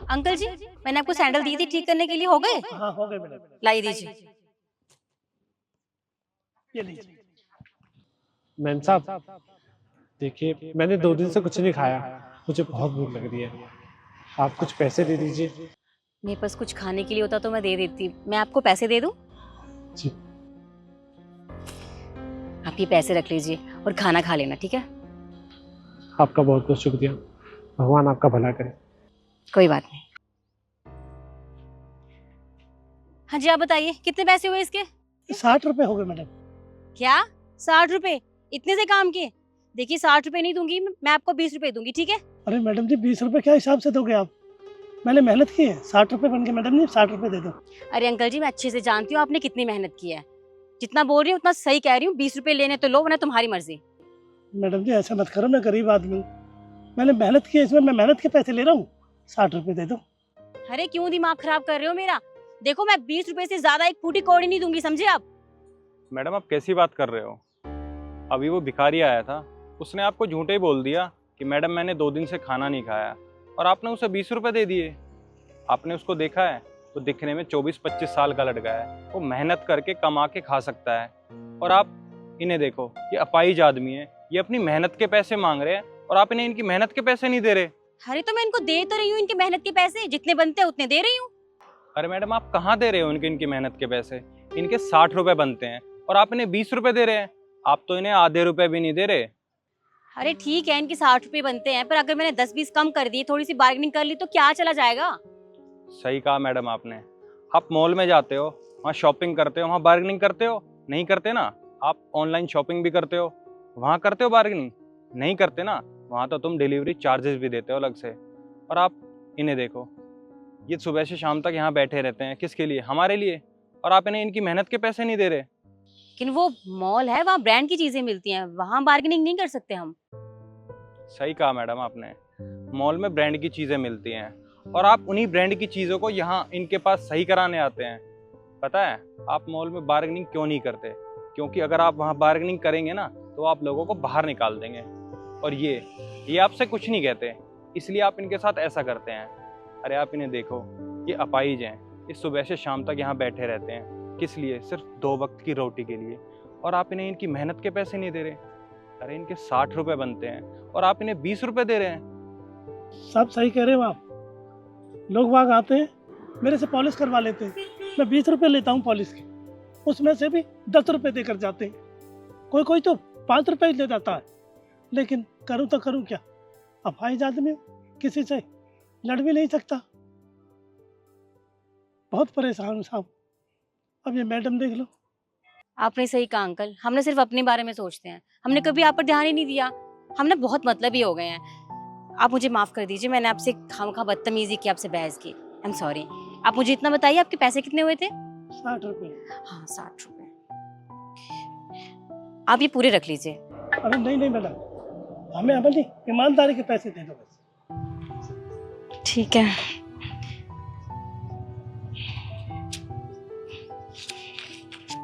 Uncle जी, मैंने आपको sandal दी थी ठीक करने के लिए, हो गए? हाँ हो गए मैडम। लाई दीजिए। ये लीजिए। मैम साहब देखिए, मैंने 2 दिन से कुछ नहीं खाया, मुझे बहुत भूख लग रही है। आप कुछ पैसे दे दीजिए। मेरे पास कुछ खाने के लिए होता तो मैं दे देती। मैं आपको पैसे दे दूं? जी। आप ये पैसे रख लीजिए और खाना खा लेना, ठीक है? आपका बहुत बहुत शुक्रिया, भगवान आपका भला करे। कोई बात नहीं। हाँ जी, आप बताइए कितने पैसे हुए इसके? 60 रुपए हो गए मैडम। क्या? 60 रुपए? इतने से काम किए? देखिए, 60 रुपए नहीं दूंगी मैं आपको 20 रुपए दूंगी, ठीक है? अरे मैडम जी 20 रुपए क्या हिसाब से दोगे आप? मैंने मेहनत की है, 60 रुपए बन के मैडम जी 60 रुपए दे दो। अरे अंकल जी, मैं अच्छे से जानती हूँ आपने कितनी मेहनत की है। जितना बोल रही हूँ उतना सही कह रही हूँ। 20 रुपए लेने तो लो, वरना तुम्हारी मर्जी। मैडम जी ऐसा मत करो, मैं गरीब आदमी हूँ, मैंने मेहनत की है, इसमें मैं मेहनत के पैसे ले रहा हूँ, 60 रुपए दे दो। अरे क्यों दिमाग खराब कर रहे हो मेरा? देखो, मैं 20 रुपए से ज्यादा एक फूटी कौड़ी नहीं दूंगी, समझे आप? मैडम आप कैसी बात कर रहे हो? अभी वो भिखारी आया था, उसने आपको झूठे ही बोल दिया कि मैडम मैंने 2 दिन से खाना नहीं खाया, और आपने उसे 20 रुपए दे दिए। आपने उसको देखा है? वो दिखने में 24-25 साल का लड़का है, वो मेहनत करके कमा के खा सकता है। और आप इन्हें देखो, ये अपाहिज आदमी है, ये अपनी मेहनत के पैसे मांग रहे हैं और आप इन्हें इनकी मेहनत के पैसे नहीं दे रहे। अरे तो मैं इनको दे तो रही हूँ, इनकी मेहनत के पैसे जितने बनते हैं उतने दे रही हूँ। अरे मैडम आप कहाँ दे रहे हो इनकी मेहनत के पैसे? इनके 60 रुपए बनते हैं और आप इन्हें 20 रुपए दे रहे हैं। आप तो इन्हें आधे रुपए भी नहीं दे रहे। अरे ठीक है, इनके 60 रुपए बनते हैं, पर अगर मैंने 10-20 कम कर दिए, थोड़ी सी बार्गेनिंग कर ली तो क्या चला जाएगा? सही कहा मैडम आपने। आप मॉल में जाते हो, वहाँ शॉपिंग करते हो, वहाँ बार्गेनिंग करते हो? नहीं करते ना। आप ऑनलाइन शॉपिंग भी करते हो, वहाँ करते हो बार्गेनिंग? नहीं करते ना। वहाँ तो तुम डिलीवरी चार्जेस भी देते हो अलग से। और आप इन्हें देखो, ये सुबह से शाम तक यहाँ बैठे रहते हैं, किसके लिए? हमारे लिए। और आप इन्हें इनकी मेहनत के पैसे नहीं दे रहे। लेकिन वो मॉल है, वहाँ ब्रांड की चीजें मिलती हैं, वहाँ बार्गेनिंग नहीं कर सकते हम। सही कहा मैडम आपने, मॉल में ब्रांड की चीज़ें मिलती हैं और आप उन्हीं ब्रांड की चीज़ों को यहाँ इनके पास सही कराने आते हैं। पता है आप मॉल में बार्गेनिंग क्यों नहीं करते? क्योंकि अगर आप वहाँ बार्गेनिंग करेंगे ना तो आप लोगों को बाहर निकाल देंगे। और ये आपसे कुछ नहीं कहते, इसलिए आप इनके साथ ऐसा करते हैं। अरे आप इन्हें देखो, ये अपाहिज हैं, ये सुबह से शाम तक यहाँ बैठे रहते हैं, किस लिए? सिर्फ 2 वक्त की रोटी के लिए। और आप इन्हें इनकी मेहनत के पैसे नहीं दे रहे। अरे इनके 60 रुपए बनते हैं और आप इन्हें 20 रुपए दे रहे हैं। सब सही कह रहे हो आप। लोग वाग आते हैं मेरे से पॉलिश करवा लेते हैं, मैं 20 रुपए लेता हूँ पॉलिश के, उसमें से भी 10 रुपए देकर जाते हैं। कोई कोई तो 5 रुपए ही ले जाता है। लेकिन करूँ तो करूँ क्या? अपाहिज आदमी हूँ, किसी से लड़ भी नहीं सकता। बहुत परेशान हूँ साहब। अब ये मैडम देख लो। आपने सही कहा अंकल, हमने सिर्फ अपने बारे में सोचते हैं, हमने कभी आप पर ध्यान ही नहीं दिया। हमने बहुत मतलबी हो गए हैं। आप मुझे माफ कर दीजिए, मैंने आपसे खामखा बदतमीजी की, आपसे बहस की। I am sorry. आप मुझे इतना बताइए, आपके पैसे कितने हुए थे? 60 रुपए। हाँ, 60 रुपए। आप ये पूरे रख लीजिए। अरे नहीं नहीं मैडम, हमें अपनी ईमानदारी के पैसे दे दो बस। ठीक है।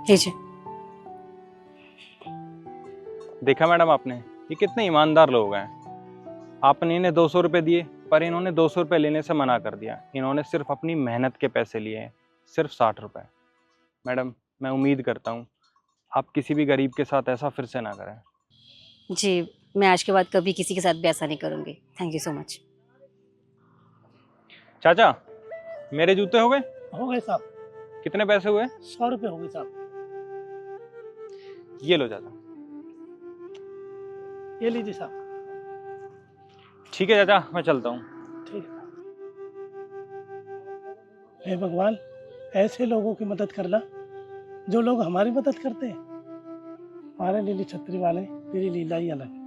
लीजिए। देखा मैडम आपने, ये कितने ईमानदार लोग हैं। आपने इन्हें 200 रुपए दिए, पर इन्होंने 200 रुपए लेने से मना कर दिया। इन्होंने सिर्फ अपनी मेहनत के पैसे लिए हैं, सिर्फ 60 रुपए। मैडम मैं उम्मीद करता हूँ आप किसी भी गरीब के साथ ऐसा फिर से ना करें। जी, मैं आज के बाद कभी किसी के साथ भी ऐसा नहीं करूंगी। Thank you so much. चाचा मेरे जूते हो गए? हो गए साहब। कितने पैसे हुए? 100 रुपए हो गए साहब। ये लो चाचा। ये लीजिए साहब। ठीक है चाचा, मैं चलता हूँ। ठीक है। हे भगवान, ऐसे लोगों की मदद करना जो लोग हमारी मदद करते हैं। हमारे नीली छतरी वाले, तेरी लीला ही अलग है।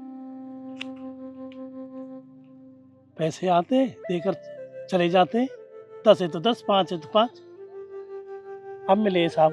पैसे आते हैं, देकर चले जाते हैं, 10 है तो 10, 5 है तो 5। अब मिले साहब।